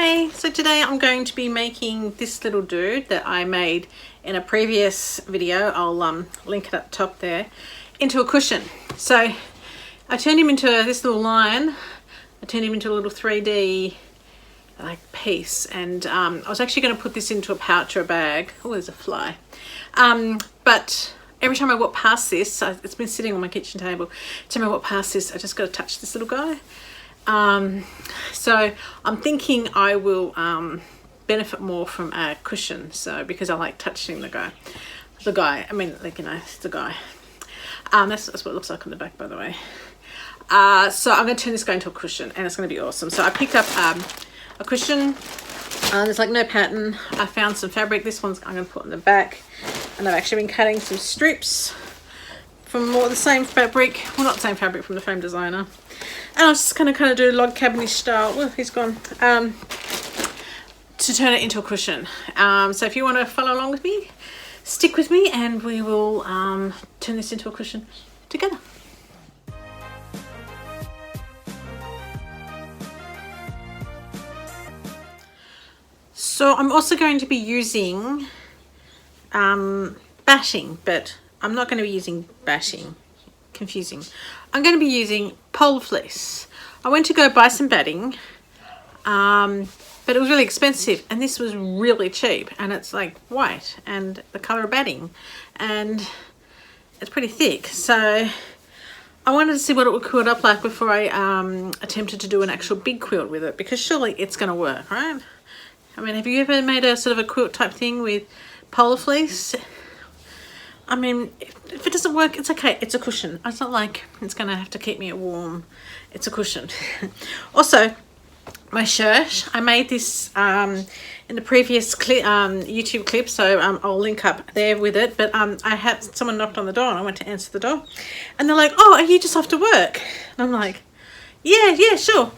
Hey, so today I'm going to be making this little dude that I made in a previous video. I'll link it up top there, into a cushion. So I turned him into this little lion. I turned him into a little 3D like piece, and I was actually going to put this into a pouch or a bag. Oh, there's a fly. But every time I walk past this, it's been sitting on my kitchen table. Every time I walk past this, I just got to touch this little guy. So I'm thinking I will benefit more from a cushion, so because I like touching the guy, I mean, like, you know, it's the guy. That's what it looks like on the back, by the way. So I'm going to turn this guy into a cushion, and it's going to be awesome. So I picked up a cushion. There's like no pattern. I found some fabric. This one's I'm going to put in the back, and I've actually been cutting some strips from more the same fabric. Well, not the same fabric, from the same designer. And I was just going to kind of do log cabin-ish style. Oh, he's gone. To turn it into a cushion. So if you want to follow along with me, stick with me, and we will turn this into a cushion together. So I'm also going to be using batting, but I'm not going to be using batting. Confusing. I'm going to be using pole fleece. I went to go buy some batting, but it was really expensive, and this was really cheap, and it's like white and the color of batting, and it's pretty thick. So I wanted to see what it would quilt up like before I attempted to do an actual big quilt with it, because surely it's going to work, right? I mean, have you ever made a sort of a quilt type thing with polar fleece? I mean, if it doesn't work, it's okay. It's a cushion. It's not like it's going to have to keep me warm. It's a cushion. Also, my shirt, I made this in the previous YouTube clip, so I'll link up there with it. But I had someone knocked on the door, and I went to answer the door. And they're like, oh, are you just off to work? And I'm like, yeah, sure.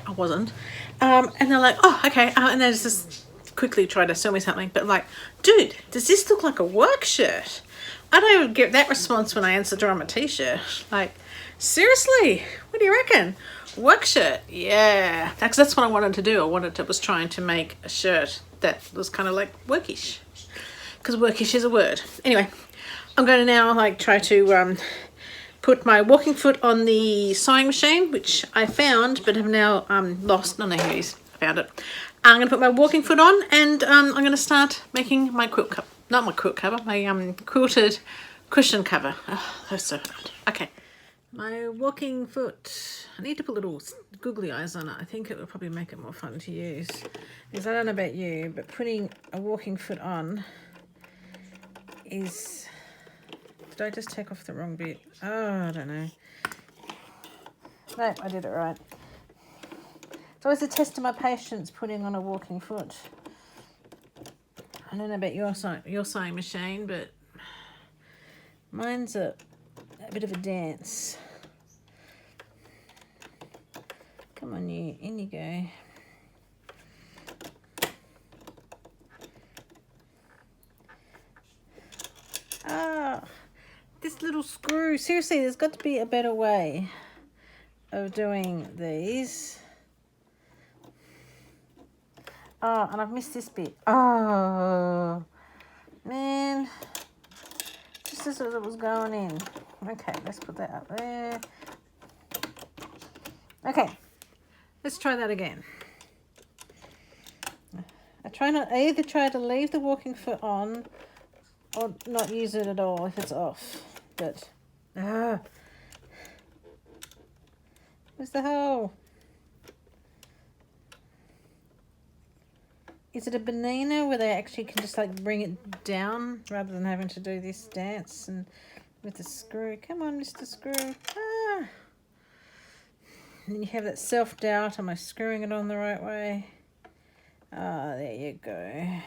I wasn't. And they're like, oh, okay. And they just quickly tried to sell me something. But I'm like, dude, does this look like a work shirt? I don't even get that response when I answer the door on my t-shirt. Like, seriously? What do you reckon? Work shirt? Yeah. That's what I wanted to do. I was trying to make a shirt that was kind of like workish. Because workish is a word. Anyway, I'm going to now like try to put my walking foot on the sewing machine, which I found but have now lost. No, here it is. I found it. I'm going to put my walking foot on, and I'm going to start making my quilt cover. Not my quilt cover, my quilted cushion cover. Oh, that's so hard. Okay. My walking foot. I need to put little googly eyes on it. I think it will probably make it more fun to use. Because I don't know about you, but putting a walking foot on is... Did I just take off the wrong bit? Oh, I don't know. No, I did it right. It's always a test of my patience putting on a walking foot. I don't know about your sewing machine, but mine's a bit of a dance. Come on, you. In you go. Ah, this little screw. Seriously, there's got to be a better way of doing these. Oh, and I've missed this bit. Oh, man. Just as it was going in. Okay, let's put that up there. Okay, let's try that again. I either try to leave the walking foot on or not use it at all if it's off. But, where's the hole? Is it a banana where they actually can just like bring it down rather than having to do this dance and with the screw? Come on, Mr. Screw. Ah. And then you have that self-doubt. Am I screwing it on the right way? Ah, there you go.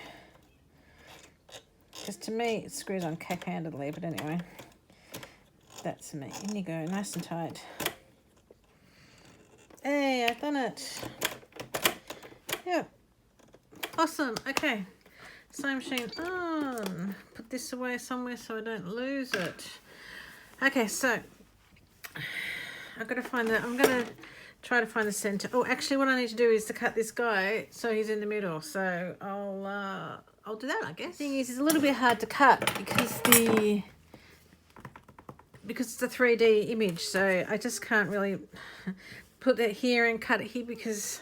Because to me, it screws on cack-handedly, but anyway. That's me. In you go, nice and tight. Hey, I've done it. Yep. Awesome. Okay. Sewing machine on. Put this away somewhere so I don't lose it. Okay, so I've got to find that. I'm going to try to find the center. Oh, actually what I need to do is to cut this guy so he's in the middle. So I'll do that, I guess. The thing is, it's a little bit hard to cut because it's a 3D image, so I just can't really put that here and cut it here because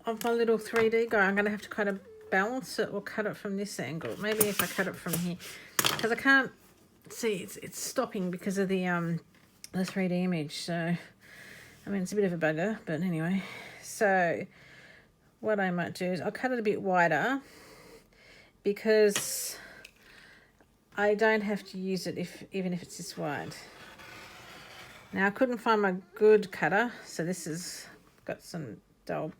of my little 3D guy. I'm going to have to kind of balance it or cut it from this angle. Maybe if I cut it from here, because I can't see, it's stopping because of the 3D image. So I mean, it's a bit of a bugger, but anyway. So what I might do is I'll cut it a bit wider because I don't have to use it even if it's this wide. Now I couldn't find my good cutter, so this has got some dull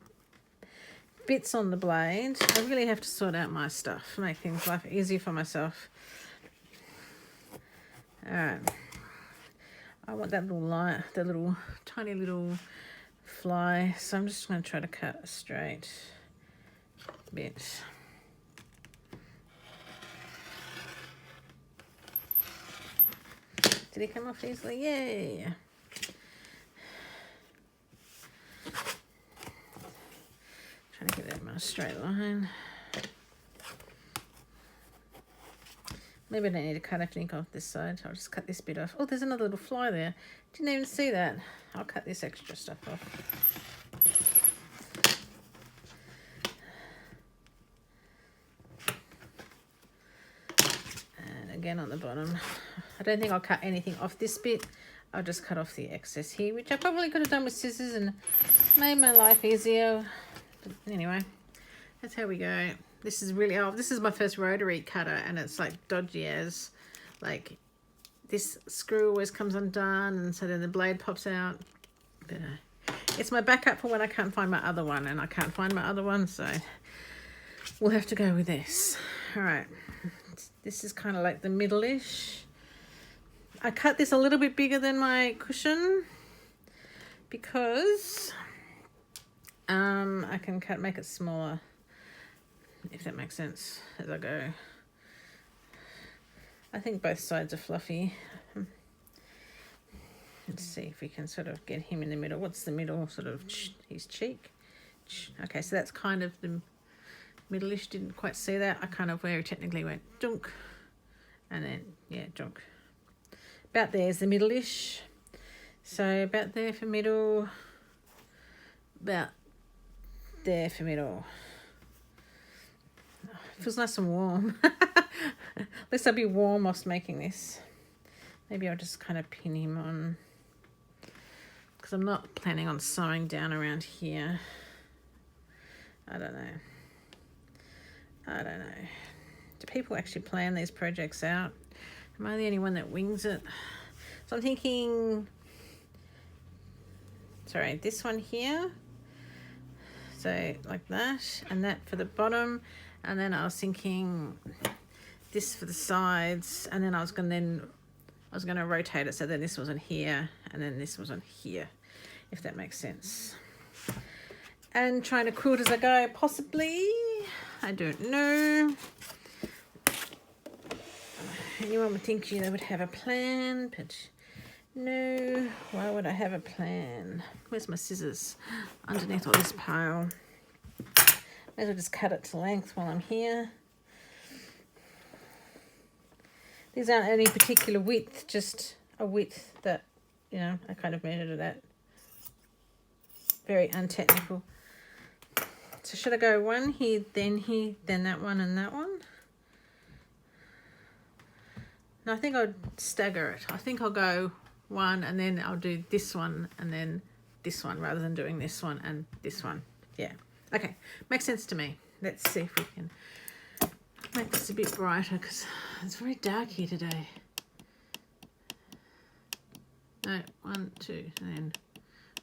bits on the blade. I really have to sort out my stuff, make things life easier for myself. Alright. I want that little line, the little tiny little fly, so I'm just going to try to cut a straight bit. Did it come off easily? Yay! Trying to get that in a straight line. Maybe I don't need to cut everything off this side. I'll just cut this bit off. Oh, there's another little fly there. Didn't even see that. I'll cut this extra stuff off. And again on the bottom. I don't think I'll cut anything off this bit. I'll just cut off the excess here, which I probably could have done with scissors and made my life easier. But anyway, that's how we go. This is really, this is my first rotary cutter and it's like dodgy as, like this screw always comes undone and so then the blade pops out. But it's my backup for when I can't find my other one, and I can't find my other one, so we'll have to go with this. All right, this is kind of like the middle-ish. I cut this a little bit bigger than my cushion because I can make it smaller, if that makes sense, as I go. I think both sides are fluffy. Let's see if we can sort of get him in the middle. What's the middle? Sort of his cheek. Okay, so that's kind of the middle-ish. Didn't quite see that. I kind of very technically went dunk, and then yeah, dunk. About there's the middle-ish. So about there for middle. About there for middle. Feels nice and warm. At least I'll be warm whilst making this. Maybe I'll just kind of pin him on, because I'm not planning on sewing down around here. I don't know. Do people actually plan these projects out? Am I the only one that wings it? So I'm thinking, sorry, this one here. So like that, and that for the bottom. And then I was thinking this for the sides, and then I was going to rotate it so then this was on here and then this was on here, if that makes sense. And trying to quilt as I go, possibly. I don't know. Anyone would think they would have a plan, but no. Why would I have a plan? Where's my scissors? Underneath all this pile. May as well just cut it to length while I'm here. These aren't any particular width, just a width that, you know, I kind of measured it at. Very untechnical. So should I go one here, then that one and that one? No, I think I'll stagger it. I think I'll go one and then I'll do this one and then this one rather than doing this one and this one. Yeah. Okay, makes sense to me. Let's see if we can make this a bit brighter because it's very dark here today. No, 1, 2, and then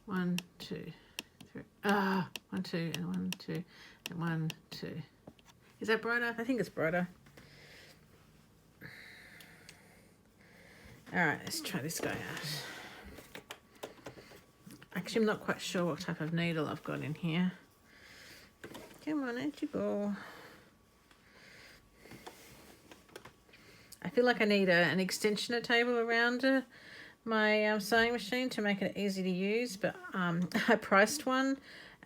1, 2, 3. 1, 2, and 1, 2, and 1, 2. Is that brighter? I think it's brighter. All right, let's try this guy out. Actually, I'm not quite sure what type of needle I've got in here. Come on, out you go. I feel like I need an extensioner table around my sewing machine to make it easy to use, but I priced one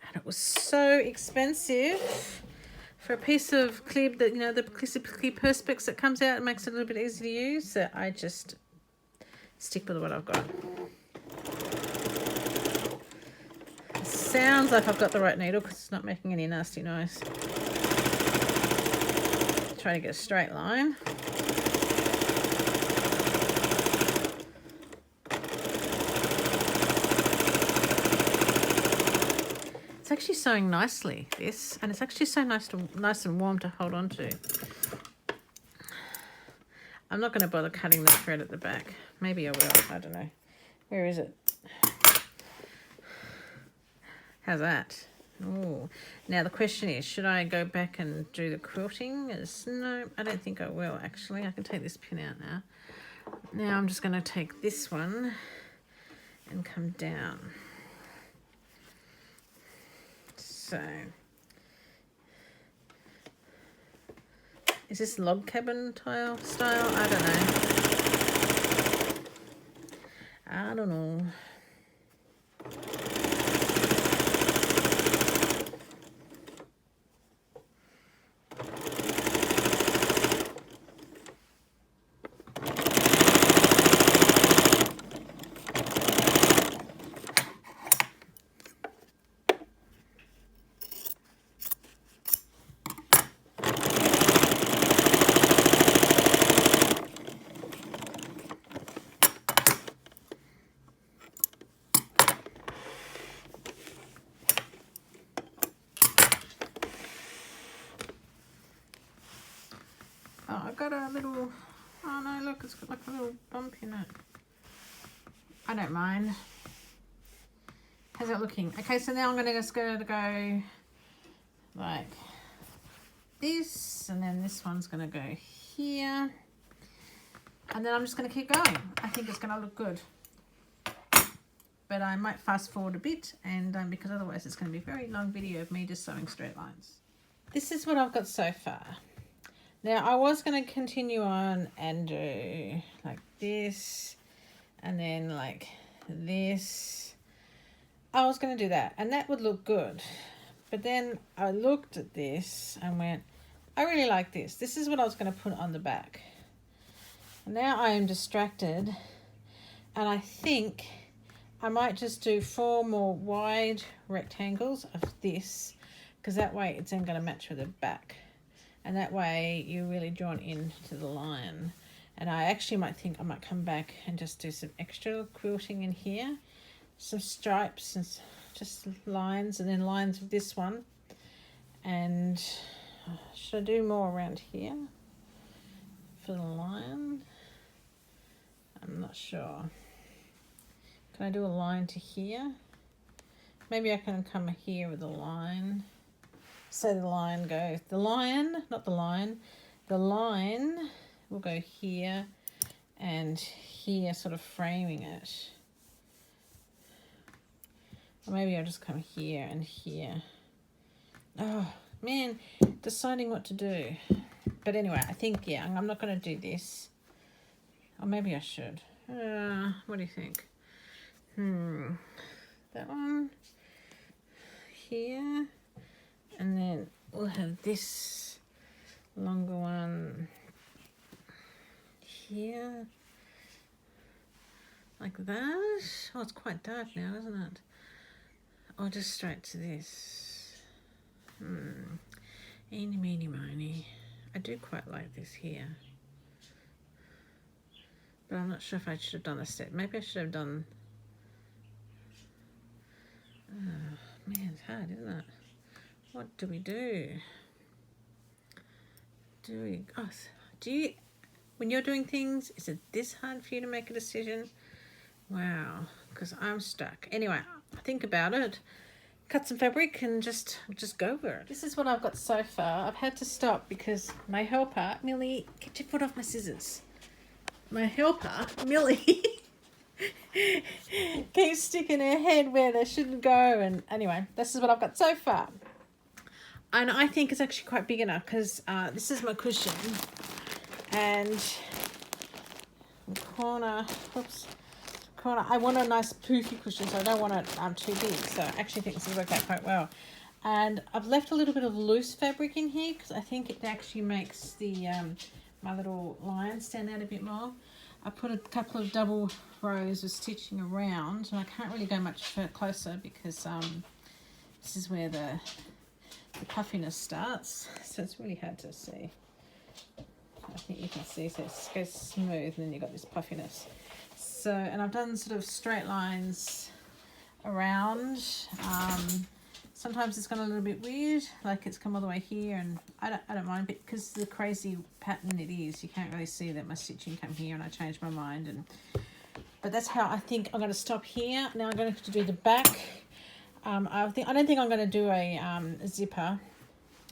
and it was so expensive for a piece of clip that, you know, the piece of clip perspex that comes out and makes it a little bit easy to use, that I just stick with what I've got. It sounds like I've got the right needle because it's not making any nasty noise. Try to get a straight line. It's actually sewing nicely, this, and it's actually so nice and warm to hold on to. I'm not going to bother cutting the thread at the back. Maybe I will. I don't know. Where is it? How's that? Oh, now the question is, should I go back and do the quilting? No, I don't think I will, actually. I can take this pin out now. Now I'm just going to take this one and come down. So, is this log cabin style? I don't know. I don't know. I've got a little, oh no, look, it's got like a little bump in it. I don't mind. How's it looking? Okay, so now I'm going to just go like this, and then this one's going to go here. And then I'm just going to keep going. I think it's going to look good. But I might fast forward a bit, and because otherwise it's going to be a very long video of me just sewing straight lines. This is what I've got so far. Now, I was going to continue on and do like this, and then like this. I was going to do that, and that would look good. But then I looked at this and went, I really like this. This is what I was going to put on the back. And now I am distracted, and I think I might just do 4 more wide rectangles of this, because that way it's then going to match with the back. And that way you're really drawn into the line. And I actually might think I might come back and just do some extra quilting in here. Some stripes and just lines, and then lines of this one. And should I do more around here for the line? I'm not sure. Can I do a line to here? Maybe I can come here with a line. So the line goes, the line, not the line, the line will go here and here, sort of framing it. Or maybe I'll just come here and here. Oh man, deciding what to do. But anyway, I think, yeah, I'm not going to do this. Or maybe I should. What do you think? That one here. And then we'll have this longer one here, like that. Oh, it's quite dark now, isn't it? Or just straight to this. Eeny, meeny, miny. I do quite like this here. But I'm not sure if I should have done a step. Maybe I should have done... Oh, man, it's hard, isn't it? What do we do? Do you, when you're doing things, is it this hard for you to make a decision? Wow, because I'm stuck. Anyway, think about it. Cut some fabric and just go for it. This is what I've got so far. I've had to stop because my helper, Millie, get your foot off my scissors. My helper, Millie, keeps sticking her head where they shouldn't go. And anyway, this is what I've got so far. And I think it's actually quite big enough because this is my cushion, and the corner corner. I want a nice poofy cushion, so I don't want it too big. So I actually think this will work out quite well. And I've left a little bit of loose fabric in here because I think it actually makes the my little line stand out a bit more. I put a couple of double rows of stitching around, and I can't really go much closer because this is where the puffiness starts, so it's really hard to see. I think you can see, so it goes smooth and then you've got this puffiness. So, and I've done sort of straight lines around. Sometimes it's gone a little bit weird, like it's come all the way here, and I don't mind, but because the crazy pattern it is, you can't really see that my stitching come here and I changed my mind. But that's how I think I'm going to stop here. Now I'm going to do the back. I don't think I'm going to do a zipper.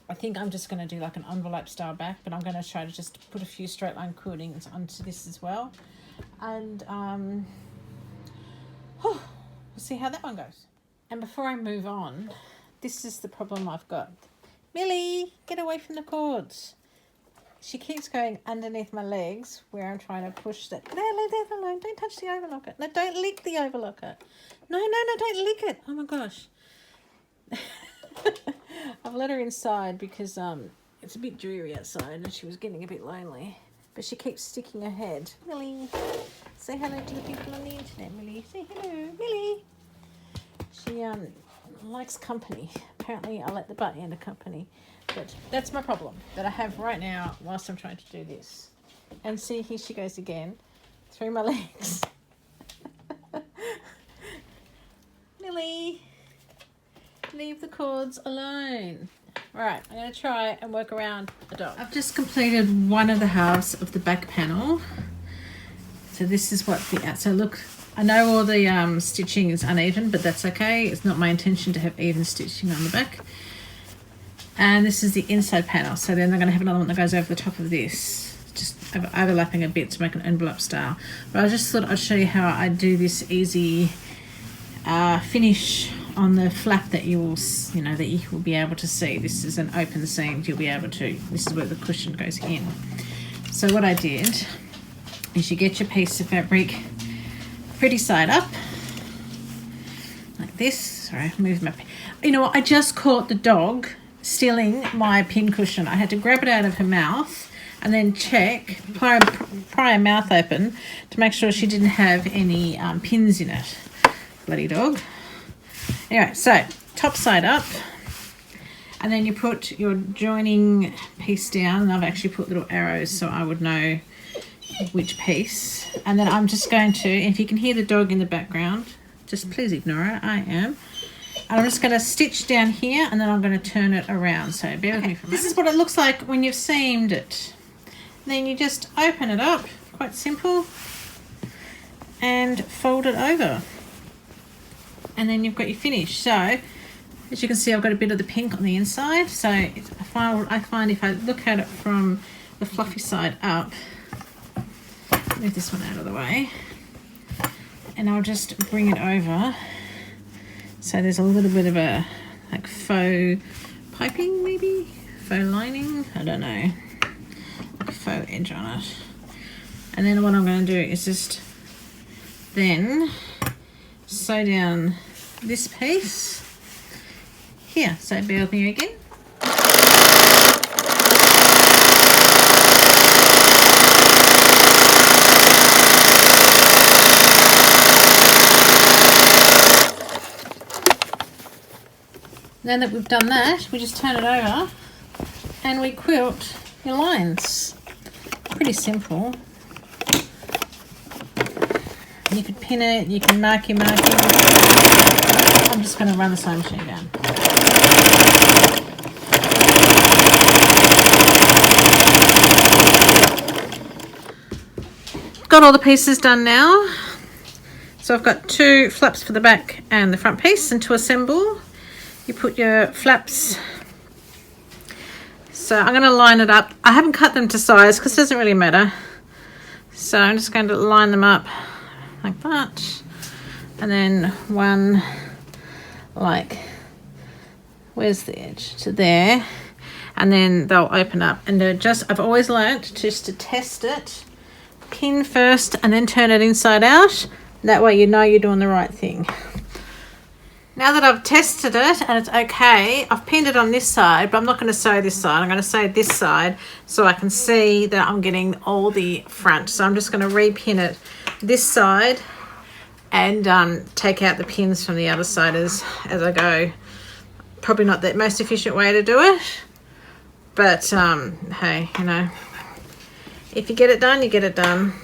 I think I'm just going to do like an envelope style back, but I'm going to try to just put a few straight line quiltings onto this as well. And we'll see how that one goes. And before I move on, this is the problem I've got. Millie, get away from the cords. She keeps going underneath my legs where I'm trying to push that. No, leave that alone. Don't touch the overlocker. No, don't lick the overlocker. No, don't lick it. Oh my gosh. I've let her inside because it's a bit dreary outside and she was getting a bit lonely. But she keeps sticking her head. Millie, say hello to the people on the internet, Millie. Say hello, Millie. She likes company. Apparently I let the butt end of company. But that's my problem that I have right now whilst I'm trying to do this. And see, here she goes again through my legs. Millie, leave the cords alone. Alright, I'm going to try and work around the dog. I've just completed one of the halves of the back panel. So this is what the outside look. I know all the stitching is uneven, but that's okay. It's not my intention to have even stitching on the back. And this is the inside panel. So then they're going to have another one that goes over the top of this, just overlapping a bit to make an envelope style. But I just thought I'd show you how I do this easy finish on the flap that you will be able to see. This is an open seam. You'll be able to. This is where the cushion goes in. So what I did is you get your piece of fabric pretty side up, like this. Sorry, move my. You know what? I just caught the dog stealing my pin cushion. I had to grab it out of her mouth and then check, pry her mouth open to make sure she didn't have any pins in it. Bloody dog. Anyway, so top side up, and then you put your joining piece down, and I've actually put little arrows so I would know which piece. And then I'm just going to, if you can hear the dog in the background, just please ignore it. I am. And I'm just going to stitch down here, and then I'm going to turn it around. So bear with me for a moment. This is what it looks like when you've seamed it. Then you just open it up, quite simple, and fold it over. And then you've got your finish. So as you can see, I've got a bit of the pink on the inside. So I find if I look at it from the fluffy side up, move this one out of the way, and I'll just bring it over. So there's a little bit of a like faux piping, maybe faux lining, I don't know, like a faux edge on it. And then what I'm going to do is just then sew down this piece here. So bear with me again. Now that we've done that, we just turn it over and we quilt your lines. Pretty simple. You could pin it, you can mark your markings. I'm just going to run the sewing machine down. Got all the pieces done now. So I've got 2 flaps for the back and the front piece, and to assemble, you put your flaps. So I'm going to line it up. I haven't cut them to size because it doesn't really matter. So I'm just going to line them up like that, and then one like, where's the edge, to there, and then they'll open up. And I've always learnt just to test it, pin first and then turn it inside out, That way you know you're doing the right thing. Now that I've tested it and it's okay, I've pinned it on this side, but I'm not going to sew this side. I'm going to sew this side so I can see that I'm getting all the front. So I'm just going to repin it this side and take out the pins from the other side as I go. Probably not the most efficient way to do it, but hey, you know, if you get it done, you get it done.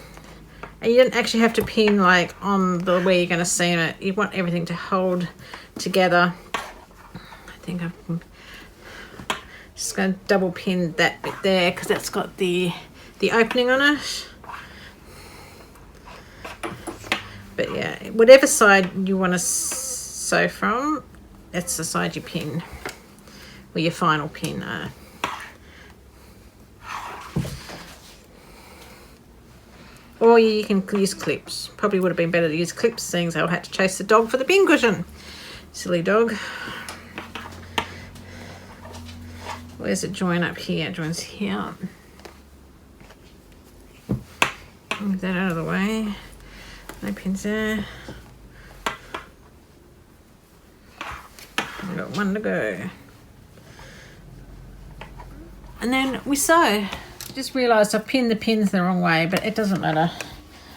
And you don't actually have to pin like on the where you're going to seam it. You want everything to hold together. I think I'm just going to double pin that bit there because that's got the opening on it. But yeah, whatever side you want to sew from, that's the side you pin, or your final pin. Or you can use clips. Probably would have been better to use clips, seeing as I had to chase the dog for the pin cushion. Silly dog. Where's it join up here? It joins here. Move that out of the way. No pins there. I've got one to go. And then we sew. Just realised I've pinned the pins the wrong way, but it doesn't matter.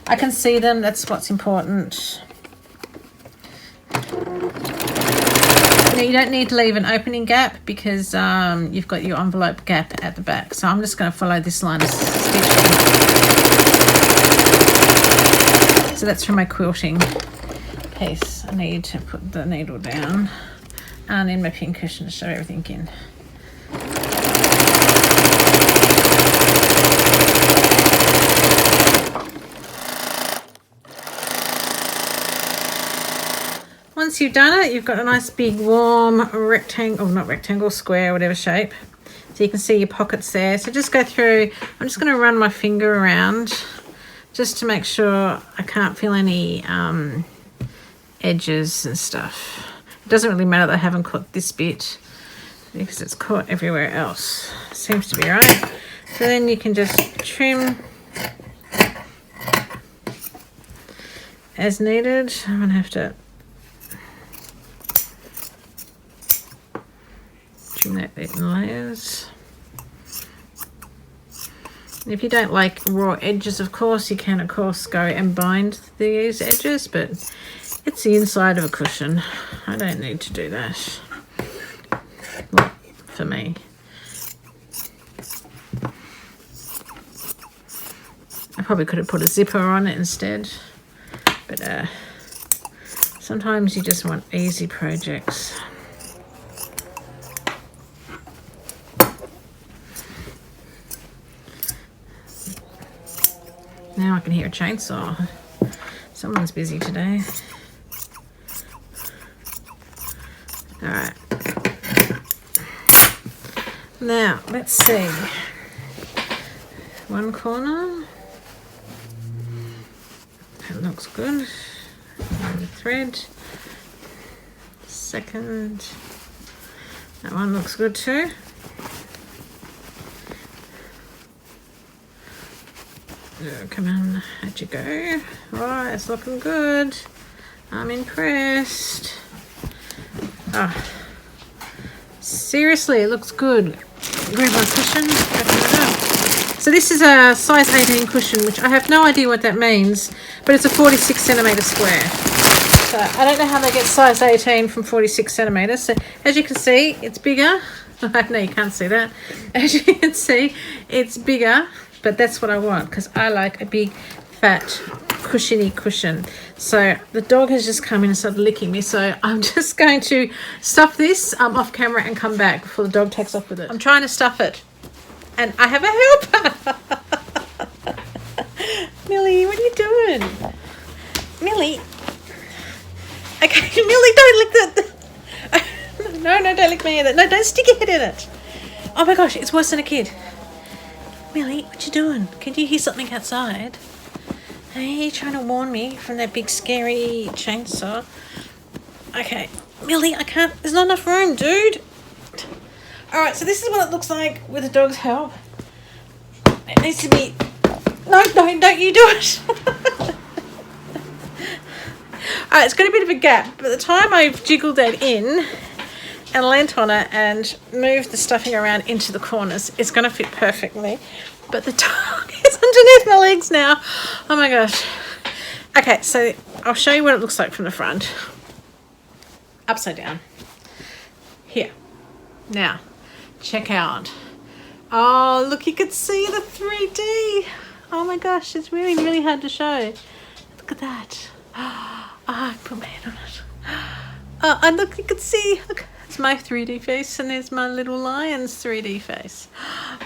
I can see them, that's what's important. Now you don't need to leave an opening gap because you've got your envelope gap at the back. So I'm just going to follow this line of stitching. So that's from my quilting piece. I need to put the needle down and in my pin cushion to show everything in. Once you've done it, you've got a nice big warm rectangle, not rectangle, square, whatever shape. So you can see your pockets there. So just go through, I'm just going to run my finger around just to make sure I can't feel any edges and stuff. It doesn't really matter that I haven't caught this bit because it's caught everywhere else. Seems to be right. So then you can just trim as needed. I'm going to have to trim that bit in layers. And if you don't like raw edges, of course, you can, of course, go and bind these edges, but it's the inside of a cushion. I don't need to do that. Not for me. I probably could have put a zipper on it instead, but sometimes you just want easy projects. Now I can hear a chainsaw. Someone's busy today. All right. Now, let's see. One corner. That looks good. And the thread. Second. That one looks good too. Come on, out you go. Oh, it's looking good. I'm impressed. Oh, seriously, it looks good. Grab my cushion, open it up. So this is a size 18 cushion, which I have no idea what that means, but it's a 46 centimetre square. So I don't know how they get size 18 from 46 centimetres. So as you can see, it's bigger. No, you can't see that. As you can see, it's bigger. But that's what I want because I like a big, fat, cushiony cushion. So the dog has just come in and started licking me. So I'm just going to stuff this off camera and come back before the dog takes off with it. I'm trying to stuff it. And I have a helper. Millie, what are you doing? Millie. Okay, Millie, don't lick that. No, don't lick me either. No, don't stick your head in it. Oh my gosh, it's worse than a kid. Millie, what you doing? Can you hear something outside? Hey, you trying to warn me from that big scary chainsaw? Okay, Millie, I can't. There's not enough room, dude. All right, so this is what it looks like with the dog's help. It needs to be. No, don't you do it. Alright, it's got a bit of a gap. By the time I've jiggled that in and leant on it and moved the stuffing around into the corners, it's going to fit perfectly. But the dog is underneath my legs now. Oh my gosh. Okay, so I'll show you what it looks like from the front. Upside down. Here. Now, check out. Oh, look, you could see the 3D. Oh my gosh, it's really, really hard to show. Look at that. Oh, I put my hand on it. Oh, and look, you could see. Look. It's my 3D face and there's my little lion's 3D face.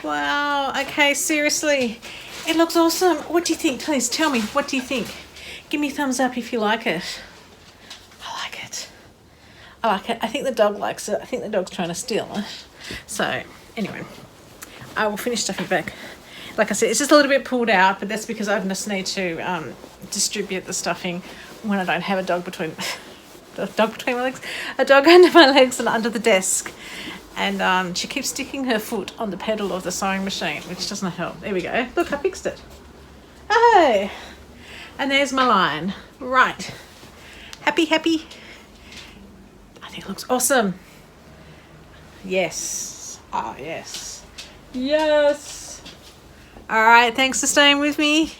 Wow. Okay, seriously. It looks awesome. What do you think? Please tell me. What do you think? Give me a thumbs up if you like it. I like it. I like it. I think the dog likes it. I think the dog's trying to steal it. So, anyway. I will finish stuffing back. Like I said, it's just a little bit pulled out, but that's because I just need to distribute the stuffing when I don't have a dog between... A dog between my legs, a dog under my legs and under the desk, and she keeps sticking her foot on the pedal of the sewing machine, which doesn't help. There we go. Look, I fixed it. Oh, and there's my line. Right, happy. I think it looks awesome. Yes. Oh yes. All right. Thanks for staying with me.